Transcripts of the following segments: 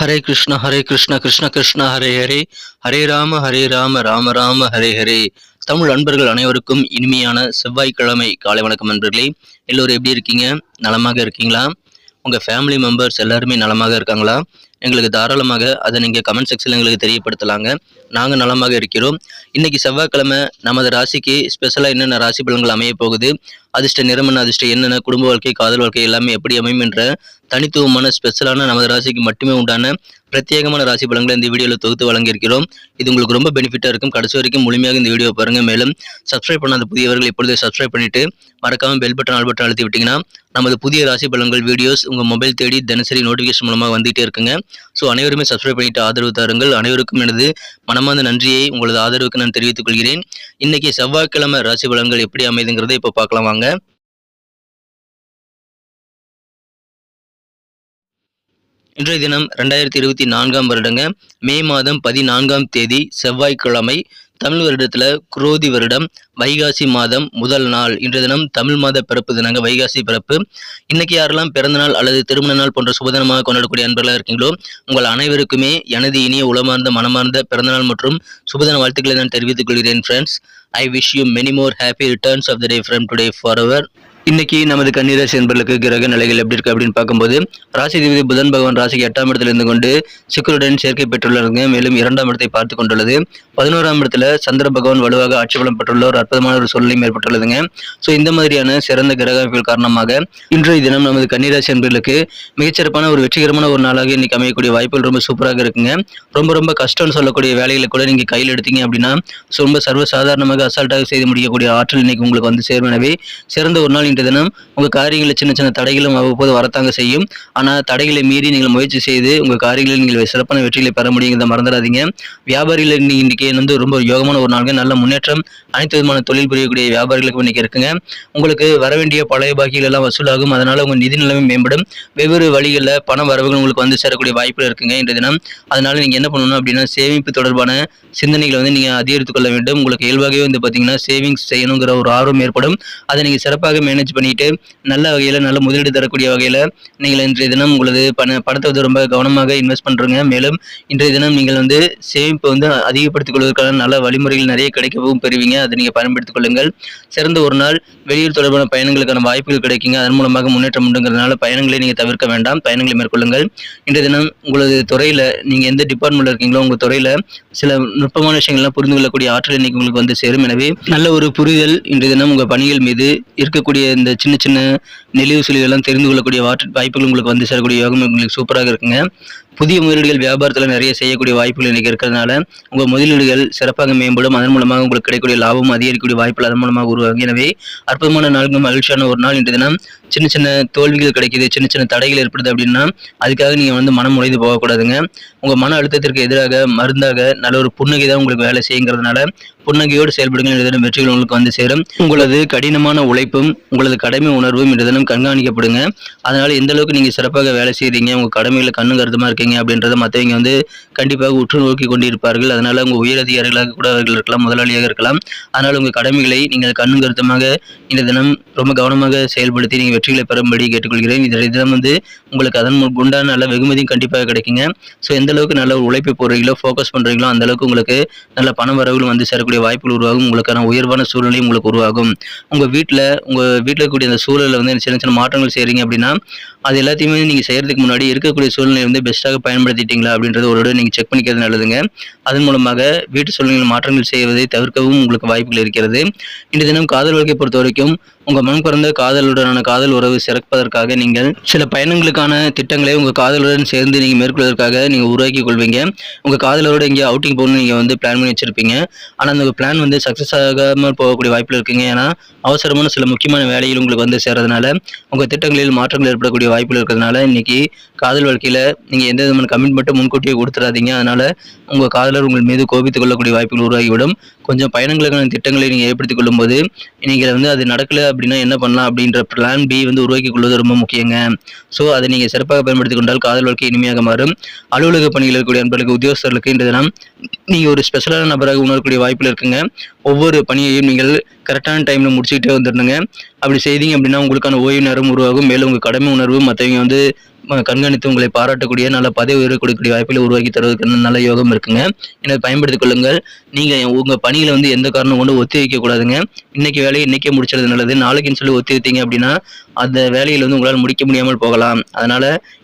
ஹரே கிருஷ்ண கிருஷ்ண கிருஷ்ண ஹரே ஹரே, ஹரே ராம ராம ராம ஹரே ஹரே. தமிழ் அன்பர்கள் அனைவருக்கும் இனிமையான செவ்வாய்க்கிழமை காலை வணக்கம் நண்பர்களே. எல்லோரும் எப்படி இருக்கீங்க? நலமாக இருக்கீங்களா? உங்கள் ஃபேமிலி மெம்பர்ஸ் எல்லாருமே நலமாக இருக்காங்களா? எங்களுக்கு தாராளமாக அதை நீங்கள் கமெண்ட் செக்ஷனில் எங்களுக்கு தெரியப்படுத்தலாங்க. நாங்கள் நலமாக இருக்கிறோம். இன்றைக்கி செவ்வாய்க்கிழமை நமது ராசிக்கு ஸ்பெஷலாக என்னென்ன ராசி பலன்கள் அமைய போகுது, அதிர்ஷ்ட நிறம் என்ன, அதிர்ஷ்டம் என்னென்ன, குடும்ப வாழ்க்கை, காதல் வாழ்க்கை எல்லாமே எப்படி அமையும் என்ற தனித்துவமான ஸ்பெஷலான நமது ராசிக்கு மட்டுமே உண்டான பிரத்யேகமான ராசி பலன்களை இந்த வீடியோவில் தொகுத்து வழங்கியிருக்கிறோம். இது உங்களுக்கு ரொம்ப பெனிஃபிட்டாக இருக்கும். கடைசி வரைக்கும் முழுமையாக இந்த வீடியோ பாருங்கள். மேலும் சப்ஸ்கிரைப் பண்ணாத புதியவர்கள் இப்பொழுதே சப்ஸ்கிரைப் பண்ணிவிட்டு மறக்காமல் பெல் பட்டன் ஆல் பட்டன் அழுத்தி விட்டிங்கன்னா நமது புதிய ராசி பலன்கள் வீடியோஸ் உங்கள் மொபைல் தேடி தினசரி நோட்டிஃபிகேஷன் மூலமாக வந்துகிட்டே இருக்குங்க. ஸோ அனைவருமே சப்ஸ்கிரைப் பண்ணிவிட்டு ஆதரவு தாருங்கள். அனைவருக்கும் எனது மனமார்ந்த நன்றியை உங்களது ஆதரவுக்கு நான் தெரிவித்துக் கொள்கிறேன். இன்றைக்கி செவ்வாய்க்கிழமை ராசி பலன்கள் எப்படி அமைதுங்கிறத இப்போ பார்க்கலாம் வாங்க. இன்றைய தினம் 2024 வருடங்க மே மாதம் 14ஆம் தேதி செவ்வாய்க்கிழமை. தமிழ் வருடத்தில் குரோதி வருடம் வைகாசி மாதம் முதல் நாள். இன்றைய தினம் தமிழ் மாத பிறப்பு தினங்க, வைகாசி பிறப்பு. இன்னைக்கு யாரெல்லாம் பிறந்த நாள் அல்லது திருமண நாள் போன்ற சுபதினமாக கொண்டாடக்கூடிய அன்பர்களாக இருக்கீங்களோ உங்கள் அனைவருக்குமே எனது இனிய உளமார்ந்த மனமார்ந்த பிறந்தநாள் மற்றும் சுபதின வாழ்த்துக்களை நான் தெரிவித்துக் கொள்கிறேன். Friends, I wish you many more happy returns of the day from today forever. இன்னைக்கு நமது கன்னிராசி என்பர்களுக்கு கிரக நிலைகள் எப்படி இருக்கு அப்படின்னு பார்க்கும்போது, ராசி அதிபதி புதன் பகவான் ராசிக்கு 8ஆம் இடத்துல இருந்து கொண்டு சுக்கிரனுடன் சேர்க்கை பெற்றுள்ளாருங்க. மேலும் 2ஆம் இடத்தை பார்த்து கொண்டுள்ளது. 11ஆம் இடத்துல சந்திர பகவான் வலுவாக ஆட்சி பலம் பெற்றுள்ள ஒரு அற்புதமான ஒரு சூழ்நிலை ஏற்பட்டுள்ளதுங்க. ஸோ இந்த மாதிரியான சிறந்த கிரக அமைப்புகள் காரணமாக இன்றைய தினம் நமது கன்னிராசி என்பர்களுக்கு மிகச்சிறப்பான ஒரு வெற்றிகரமான ஒரு நாளாக இன்னைக்கு அமையக்கூடிய வாய்ப்புகள் ரொம்ப சூப்பராக இருக்குங்க. ரொம்ப கஷ்டம்னு சொல்லக்கூடிய வேலைகளை கூட நீங்க கையில் எடுத்தீங்க அப்படின்னா ரொம்ப சர்வசாதாரணமாக அசால்ட்டாக செய்து முடிக்கக்கூடிய ஆற்றல் இன்னைக்கு உங்களுக்கு வந்து சேரும். எனவே சிறந்த ஒரு நாள் இன்றைய தினம். உங்கள் காரியங்களில் சின்ன தடைகளும் அவ்வப்போது வரத்தாங்க செய்யும். ஆனால் தடைகளை மீறி நீங்கள் முயற்சி செய்து உங்கள் காரியங்களில் நீங்கள் சிறப்பான வெற்றிகளை பெற முடியுங்கிறத மறந்துடாதீங்க. வியாபாரிகள் இன்றைக்கி வந்து ரொம்ப யோகமான ஒரு நாளுங்க. நல்ல முன்னேற்றம் அனைத்து விதமான தொழில் புரியக்கூடிய வியாபாரிகளுக்கு இன்னைக்கு இருக்குங்க. உங்களுக்கு வர வேண்டிய பழைய பாக்கிகள் எல்லாம் வசூலாகும். அதனால உங்கள் நிதி நிலைமை மேம்படும். வெவ்வேறு வழிகளில் பண வரவுகள் உங்களுக்கு வந்து சேரக்கூடிய வாய்ப்புகள் இருக்குங்க இன்றைய தினம். அதனால நீங்கள் என்ன பண்ணணும் அப்படின்னா, சேமிப்பு தொடர்பான சிந்தனைகளை வந்து நீங்கள் அதிகரித்துக் கொள்ள வேண்டும். உங்களுக்கு இயல்பாகவே வந்து பார்த்தீங்கன்னா சேவிங்ஸ் செய்யணுங்கிற ஒரு ஆர்வம் ஏற்படும். அதை நீங்கள் சிறப்பாக மேனேஜ் பண்ணிட்டு நல்ல வகையில் நல்ல முதலீடு தரக்கூடிய வகையில் நீங்கள் இன்றைய தினம் உங்களது பணத்தை வந்து ரொம்ப கவனமாக இன்வெஸ்ட் பண்ணுறங்க. மேலும் இன்றைய தினம் நீங்கள் வந்து சேமிப்பு வந்து அதிகப்படுத்திக் கொள்வதற்கான நல்ல வழிமுறைகள் நிறைய கிடைக்கவும் பெறுவீங்க. அதை நீங்கள் பயன்படுத்திக் கொள்ளுங்கள். சிறந்த ஒரு நாள். வெளியூர் தொடர்பான பயணங்களுக்கான வாய்ப்புகள் கிடைக்குங்க. அதன் மூலமாக முன்னேற்றம் உண்டுங்கிறதுனால பயணங்களை நீங்கள் தவிர்க்க வேண்டாம். பயணங்களை மேற்கொள்ளுங்கள். இன்றைய தினம் உங்களது துறையில் நீங்கள் எந்த டிபார்ட்மெண்ட்டில் இருக்கீங்களோ உங்கள் துறையில் சில நுட்பமான விஷயங்கள்லாம் புரிந்து கொள்ளக்கூடிய ஆற்றல் இன்னைக்கு உங்களுக்கு வந்து சேரும். எனவே நல்ல ஒரு புரிதல் இன்றைய தினம் உங்கள் பணிகள் மீது இருக்கக்கூடிய இந்த சின்ன நெளிவு சுழிவெல்லாம் தெரிந்து கொள்ளக்கூடிய வாய்ப்புகள் உங்களுக்கு வந்து சேரக்கூடிய யோகம் உங்களுக்கு சூப்பராக இருக்குங்க. புதிய முதலீடுகள் வியாபாரத்தில் நிறைய செய்யக்கூடிய வாய்ப்புகள் இன்றைக்கி இருக்கிறதுனால உங்கள் முதலீடுகள் சிறப்பாக மேம்படும். அதன் மூலமாக உங்களுக்கு கிடைக்கக்கூடிய லாபம் அதிகரிக்கக்கூடிய வாய்ப்புகள் அதன் மூலமாக உருவாகும். எனவே அற்புதமான நாளுக்கு மகிழ்ச்சியான ஒரு நாள் இன்றைய தினம். சின்ன தோல்விகள் கிடைக்குது, சின்ன தடைகள் ஏற்படுது அப்படின்னா அதுக்காக நீங்கள் வந்து மனம் உடைந்து போகக்கூடாதுங்க. உங்கள் மன அழுத்தத்திற்கு எதிராக மருந்தாக நல்ல ஒரு புன்னகை தான் உங்களுக்கு வேலை செய்யுங்கிறதுனால புன்னகையோடு செயல்படுங்கள். இந்த தினம் வெற்றிகள் உங்களுக்கு வந்து சேரும். உங்களது கடினமான உழைப்பும் உங்களது கடமை உணர்வும் இந்த தினம் கண்காணிக்கப்படுங்க. அதனால எந்த அளவுக்கு நீங்கள் சிறப்பாக வேலை செய்கிறீங்க, உங்கள் கடமைகளை கண்ணு கருத்துமாக இருக்கீங்க அப்படின்றத மற்றவங்க வந்து கண்டிப்பாக உற்று நோக்கி கொண்டிருப்பார்கள். அதனால உங்கள் உயர் அதிகாரிகளாக கூட அவர்கள் இருக்கலாம், முதலாளியாக இருக்கலாம். அதனால உங்கள் கடமைகளை நீங்கள் கண்ணு கருத்துமாக இந்த தினம் ரொம்ப கவனமாக செயல்படுத்தி நீங்கள் வெற்றிகளை பெறும்படி கேட்டுக்கொள்கிறேன். இந்த தினம் வந்து உங்களுக்கு அதன் உண்டான நல்ல வெகுமதியும் கண்டிப்பாக கிடைக்குங்க. ஸோ எந்த அளவுக்கு நல்ல உழைப்பு போடுறீங்களோ, ஃபோக்கஸ் பண்ணுறீங்களோ அந்த அளவுக்கு உங்களுக்கு நல்ல பண வரவுகள் வந்து சேரக்கூடிய வாய்ப்புகள் உருவாகும். உங்களுக்கான உயர்வான சூழ்நிலையும் உங்களுக்கு உருவாகும். உங்கள் வீட்டில் இருக்கக்கூடிய அந்த சூழலில் வந்து சின்ன மாற்றங்கள் செய்கிறீங்க அப்படின்னா அது எல்லாத்தையுமே நீங்கள் செய்கிறதுக்கு முன்னாடி இருக்கக்கூடிய சூழ்நிலை வந்து பெஸ்ட்டாக பயன்படுத்திட்டீங்களா அப்படின்றத ஒரு நீங்கள் செக் பண்ணிக்கிறது நல்லதுங்க. அதன் மூலமாக வீட்டு சூழ்நிலையில் மாற்றங்கள் செய்வதை தவிர்க்கவும் உங்களுக்கு வாய்ப்புகள் இருக்கிறது. இந்த தினம் காதல் வாழ்க்கை பொறுத்த வரைக்கும் உங்கள் மனம் பிறந்த காதலுடனான காதல் உறவு சிறப்பதற்காக நீங்கள் சில பயணங்களுக்கான திட்டங்களை உங்கள் காதலுடன் சேர்ந்து நீங்கள் மேற்கொள்வதற்காக நீங்கள் உருவாக்கி கொள்வீங்க. உங்கள் காதலரோட எங்கேயோ அவுட்டிங் போகணும்னு நீங்கள் வந்து பிளான் பண்ணி வச்சுருப்பீங்க. ஆனால் அந்த பிளான் வந்து சக்ஸஸ் ஆகாமல் போகக்கூடிய வாய்ப்புகள் இருக்குங்க. ஏன்னா அவசரமான சில முக்கியமான வேலைகள் உங்களுக்கு வந்து சேர்றதுனால உங்கள் திட்டங்களில் மாற்றங்கள் ஏற்படக்கூடிய வாய்ப்புகள் இருக்கிறதுனால இன்னைக்கு காதல் வாழ்க்கையில் நீங்கள் எந்த விதமான கமிட்மெண்ட்டும் முன்கூட்டியே கொடுத்துடாதீங்க. அதனால் உங்கள் காதலர் உங்கள் மீது கோபித்துக் கொள்ளக்கூடிய வாய்ப்புகள் உருவாகிவிடும். கொஞ்சம் பயணங்களுக்கான திட்டங்களை நீங்கள் ஏற்படுத்திக் கொள்ளும்போது நீங்கள் வந்து அது நடக்கலை அப்படின்னா என்ன பண்ணலாம் அப்படின்ற பிளான் பி வந்து உருவாக்கி கொள்வது ரொம்ப முக்கியங்க. ஸோ அதை நீங்கள் சிறப்பாக பயன்படுத்தி கொண்டால் காதல் வாழ்க்கை இனிமையாக மாறும். அலுவலக பணிகள் இருக்கக்கூடிய நண்பர்களுக்கு, உத்தியோகஸ்தர்களுக்கு இன்றைய தினம் நீங்கள் ஒரு ஸ்பெஷலான நபராக உணரக்கூடிய வாய்ப்புகள் இருக்குங்க. ஒவ்வொரு பணியையும் நீங்கள் கரெக்டான டைமில் முடிச்சுக்கிட்டே வந்துடணுங்க. அப்படி செய்தீங்க அப்படின்னா உங்களுக்கான ஓய்வு நேரம் உருவாகும். மேலும் உங்கள் கடமை உணர்வு மற்றவங்க வந்து கண்காணித்து உங்களை பாராட்டக்கூடிய நல்ல பதவி உயர்வு கொடுக்கக்கூடிய வாய்ப்புகளை உருவாக்கி தருவதற்கு நல்ல யோகம் இருக்குங்க. எனவே பயன்படுத்திக் கொள்ளுங்கள். நீங்க உங்க பணியில எந்த காரணம் கொண்டு ஒத்தி வைக்க கூடாதுங்க. இன்னைக்கு வேலையை இன்னைக்கே முடிச்சது நல்லது. நாளைக்குன்னு சொல்லி ஒத்தி வைத்தீங்க அப்படின்னா அந்த வேலையில் உங்களால் முடிக்க முடியாமல் போகலாம். அதனால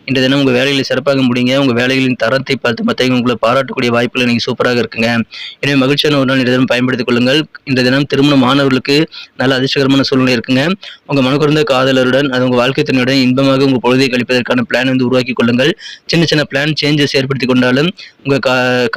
இன்றைய தினம் உங்க வேலைகளை சிறப்பாக முடிங்க. உங்க வேலைகளின் தரத்தை பார்த்து மற்றவங்க உங்களை பாராட்டக்கூடிய வாய்ப்புகள் நீங்க சூப்பராக இருக்குங்க. எனவே மகிழ்ச்சியான ஒரு நாள் இன்றைய தினம் பயன்படுத்திக் கொள்ளுங்கள். இன்றைய தினம் திருமணம் மாணவர்களுக்கு நல்ல அதிர்ஷ்டகரமான சூழ்நிலை இருக்குங்க. உங்க மனக்குறந்த காதலருடன் அது உங்க வாழ்க்கை துணையுடன் இன்பமாக உங்க பொழுதை கழிப்பதற்கான பிளான் உருவாக்கி கொள்ளுங்கள். சின்ன சின்ன பிளான் சேஞ்சஸ் ஏற்படுத்தி கொண்டாலும் உங்க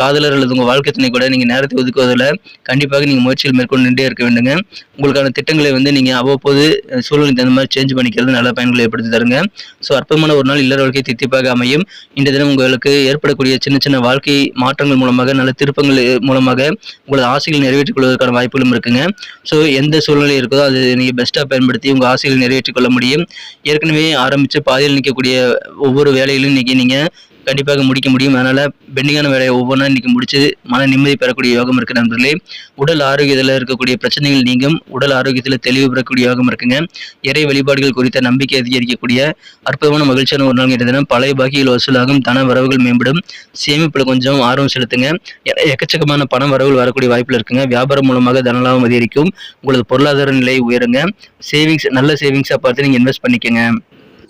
காதலர் அல்லது உங்க வாழ்க்கை துணை கூட நீங்க நேரத்தை ஒதுக்குவதில் கண்டிப்பாக நீங்க முயற்சிகள் மேற்கொண்டுட்டே இருக்க வேண்டுங்க. உங்களுக்கான திட்டங்களை நீங்க அவ்வப்போது சூழ்நிலை தகுந்த மாதிரி சேஞ்ச் பண்ணிக்கிறது நல்ல பயன்களை ஏற்படுத்தி தருங்க. ஸோ அற்புதமான ஒரு நாள் இல்லற வாழ்க்கை தித்திப்பாக அமையும். இன்றைய தினம் உங்களுக்கு ஏற்படக்கூடிய சின்ன சின்ன வாழ்க்கை மாற்றங்கள் மூலமாக நல்ல திருப்பங்கள் மூலமாக உங்களது ஆசைகளை நிறைவேற்றிக் கொள்வதற்கான வாய்ப்புகளும் இருக்குங்க. ஸோ எந்த சூழ்நிலை இருக்கோ அது நீங்க பெஸ்ட்டாக பயன்படுத்தி உங்க ஆசைகளை நிறைவேற்றிக் கொள்ள முடியும். ஏற்கனவே ஆரம்பித்து பாதியில் நிற்கக்கூடிய ஒவ்வொரு வேலையிலும் இன்னைக்கு நீங்க கண்டிப்பாக முடிக்க முடியும். அதனால பெண்டிங்கான வேலையை ஒவ்வொன்றா இன்னைக்கு முடிச்சு மன நிம்மதி பெறக்கூடிய யோகம் இருக்கு நண்பர்களே. உடல் ஆரோக்கியத்தில் இருக்கக்கூடிய பிரச்சனைகள் நீங்கும். உடல் ஆரோக்கியத்தில் தெளிவு பெறக்கூடிய யோகம் இருக்குங்க. இறை வழிபாடுகள் குறித்த நம்பிக்கை அதிகரிக்கக்கூடிய அற்புதமான மகிழ்ச்சியான ஒரு நாள் தினம். பழைய பாக்கிகள் வசூலாகும். தன வரவுகள் மேம்படும். சேமிப்புல கொஞ்சம் ஆர்வம் செலுத்துங்க. எக்கச்சக்கமான பண வரவுகள் வரக்கூடிய வாய்ப்புல இருக்குங்க. வியாபாரம் மூலமாக தனலாபம் அதிகரிக்கும். உங்களது பொருளாதார நிலை உயருங்க. நல்ல சேவிங்ஸா பார்த்து நீங்க இன்வெஸ்ட் பண்ணிக்கங்க.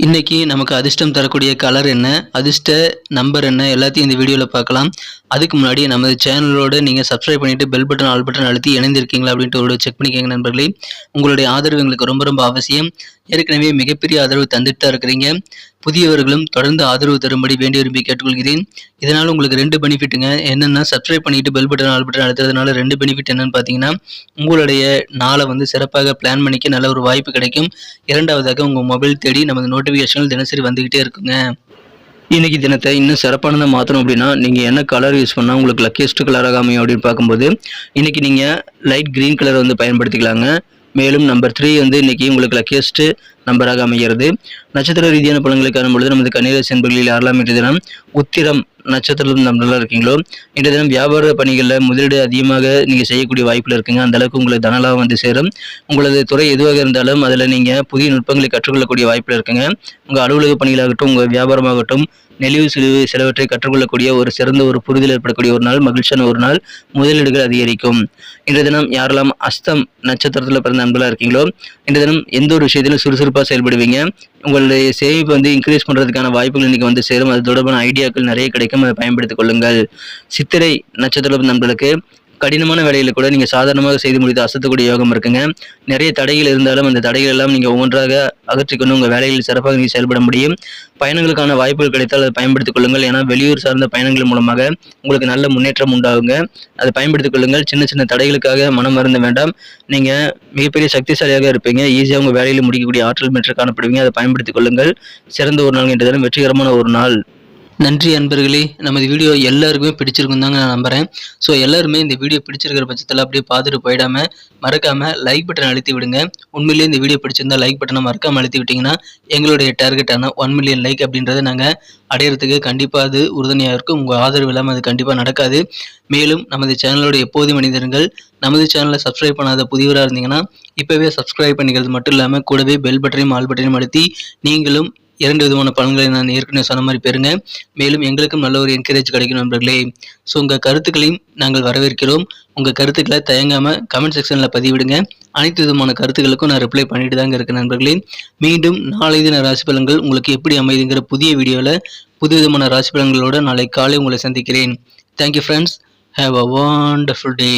இன்னைக்கு நமக்கு அதிர்ஷ்டம் தரக்கூடிய கலர் என்ன, அதிர்ஷ்ட நம்பர் என்ன, எல்லாத்தையும் இந்த வீடியோவில் பார்க்கலாம். அதுக்கு முன்னாடி நமது சேனலோடு நீங்கள் சப்ஸ்கிரைப் பண்ணிவிட்டு பெல் பட்டன் ஆல் பட்டன் அழுத்தி இணைந்திருக்கீங்களா அப்படின்ட்டு ஒரு செக் பண்ணிக்கோங்க நண்பர்களே. உங்களுடைய ஆதரவு எங்களுக்கு ரொம்ப ரொம்ப அவசியம். ஏற்கனவே மிகப்பெரிய ஆதரவு தந்துட்டு தான் இருக்கிறீங்க. புதியவர்களும் தொடர்ந்து ஆதரவு தரும்படி வேண்டி விரும்பி கேட்டுக்கொள்கிறேன். இதனால் உங்களுக்கு 2 பெனிஃபிட்டுங்க. என்னென்னா சப்ஸ்கிரைப் பண்ணிட்டு பெல் பட்டன் ஆல் பட்டன் அழுத்துறதுனால 2 பெனிஃபிட் என்னன்னு பார்த்தீங்கன்னா, உங்களுடைய நாளை சிறப்பாக பிளான் பண்ணிக்க நல்ல ஒரு வாய்ப்பு கிடைக்கும். இரண்டாவதாக உங்கள் மொபைல் தேடி நமது நோட்டிஃபிகேஷன்கள் தினசரி வந்துக்கிட்டே இருக்குங்க. இன்னைக்கு தினத்தை இன்னும் சிறப்பானதாக மாற்றணும் அப்படின்னா நீங்கள் என்ன கலர் யூஸ் பண்ணால் உங்களுக்கு லக்கியஸ்ட் கலராக அமையும் அப்படின்னு பார்க்கும்போது இன்னைக்கு நீங்கள் லைட் கிரீன் கலர் பயன்படுத்திக்கலாங்க. மேலும் நம்பர் 3 இன்னைக்கு உங்களுக்கு லக்கியஸ்ட் நம்பராக அமைகிறது. நட்சத்திர ரீதியான பலன்களை காணும்பொழுது நமது கன்னிராசி என்பர்களில் யாரெல்லாம் இன்றைய தினம் உத்திரம் நட்சத்திரம் நம்பர்களாக இருக்கீங்களோ இன்றைய தினம் வியாபார பணிகளில் முதலீடு அதிகமாக நீங்கள் செய்யக்கூடிய வாய்ப்பில் இருக்குங்க. அந்த அளவுக்கு உங்களுக்கு தனலாபம் சேரும். உங்களது துறை எதுவாக இருந்தாலும் அதில் நீங்கள் புதிய நுட்பங்களை கற்றுக்கொள்ளக்கூடிய வாய்ப்பில் இருக்குங்க. உங்கள் அலுவலக பணிகளாகட்டும் உங்கள் வியாபாரமாகட்டும் நெளிவு சிலிவு சிலவற்றை கற்றுக்கொள்ளக்கூடிய ஒரு சிறந்த ஒரு புரிதல் ஏற்படக்கூடிய ஒரு நாள், மகிழ்ச்சியான ஒரு நாள், முதலீடுகள் அதிகரிக்கும். இன்றைய தினம் யாரெல்லாம் அஸ்தம் நட்சத்திரத்தில் பிறந்த நண்பர்களாக இருக்கீங்களோ இன்றைய தினம் எந்த ஒரு விஷயத்திலும் சுறுசுறுப்பாக செயல்படுவீங்க. உங்களுடைய சேமிப்பு இன்க்ரீஸ் பண்ணுறதுக்கான வாய்ப்புகள் இன்றைக்கி சேரும். அது தொடர்பான ஐடியாக்கள் நிறைய கிடைக்கும். அதை பயன்படுத்திக் கொள்ளுங்கள். சித்திரை நட்சத்திர நண்பர்களுக்கு கடினமான வேலைகளை கூட நீங்கள் சாதாரணமாக செய்து முடித்து அசத்தக்கூடிய யோகம் இருக்குங்க. நிறைய தடைகள் இருந்தாலும் அந்த தடைகள் எல்லாம் நீங்கள் ஒவ்வொன்றாக அகற்றிக்கொண்டு உங்கள் வேலைகளில் சிறப்பாக நீங்கள் செயல்பட முடியும். பயணங்களுக்கான வாய்ப்புகள் கிடைத்தால் அதை பயன்படுத்திக் கொள்ளுங்கள். ஏன்னா வெளியூர் சார்ந்த பயணங்கள் மூலமாக உங்களுக்கு நல்ல முன்னேற்றம் உண்டாகுங்க. அதை பயன்படுத்திக் கொள்ளுங்கள். சின்ன சின்ன தடைகளுக்காக மனம் வருந்த வேண்டாம். நீங்கள் மிகப்பெரிய சக்திசாலியாக இருப்பீங்க. ஈஸியாக உங்கள் வேலையில் முடிக்கக்கூடிய ஆற்றல் பெற்று காணப்படுவீங்க. அதை பயன்படுத்திக் கொள்ளுங்கள். சிறந்த ஒரு நாள் என்ற வெற்றிகரமான ஒரு நாள். நன்றி அன்பர்களே. நமது வீடியோ எல்லாருக்குமே பிடிச்சிருக்கும் தாங்க நான் நம்புகிறேன். ஸோ எல்லாருமே இந்த வீடியோ பிடிச்சிருக்கிற பட்சத்தில் அப்படியே பார்த்துட்டு போயிடாமல் மறக்காமல் லைக் பட்டன் அழுத்தி விடுங்க. உண்மையிலேயே இந்த வீடியோ பிடிச்சிருந்தா லைக் பட்டனை மறக்காமல் அழுத்தி விட்டிங்கன்னா எங்களுடைய டார்கெட்டான 1 மில்லியன் லைக் அப்படின்றத நாங்கள் அடையிறதுக்கு கண்டிப்பாக அது உறுதுணையாக இருக்கும். உங்கள் ஆதரவு இல்லாமல் அது கண்டிப்பாக நடக்காது. மேலும் நமது சேனலோட எப்போதும் மனிதர்கள் நமது சேனலை சப்ஸ்கிரைப் பண்ணாத புதியவராக இருந்தீங்கன்னா இப்போவே சப்ஸ்கிரைப் பண்ணிக்கிறது மட்டும் இல்லாமல் கூடவே பெல் பட்டனையும் ஆல் பட்டனையும் அழுத்தி நீங்களும் 2 விதமான பலன்களை நான் ஏற்கனவே சொன்ன மாதிரி பெறுங்க. மேலும் எங்களுக்கும் நல்ல ஒரு என்கரேஜ் கிடைக்கும் நண்பர்களே. ஸோ உங்கள் கருத்துக்களையும் நாங்கள் வரவேற்கிறோம். உங்கள் கருத்துக்களை தயங்காமல் கமெண்ட் செக்ஷனில் பதிவிடுங்க. அனைத்து விதமான கருத்துக்களுக்கும் நான் ரிப்ளை பண்ணிட்டு தாங்க இருக்கேன் நண்பர்களே. மீண்டும் நாளை தின ராசி பலன்கள் உங்களுக்கு எப்படி அமைதுங்கிற புதிய வீடியோவில் புது விதமான ராசி பலன்களோடு நாளை காலை உங்களை சந்திக்கிறேன். Thank you friends. Have a wonderful day.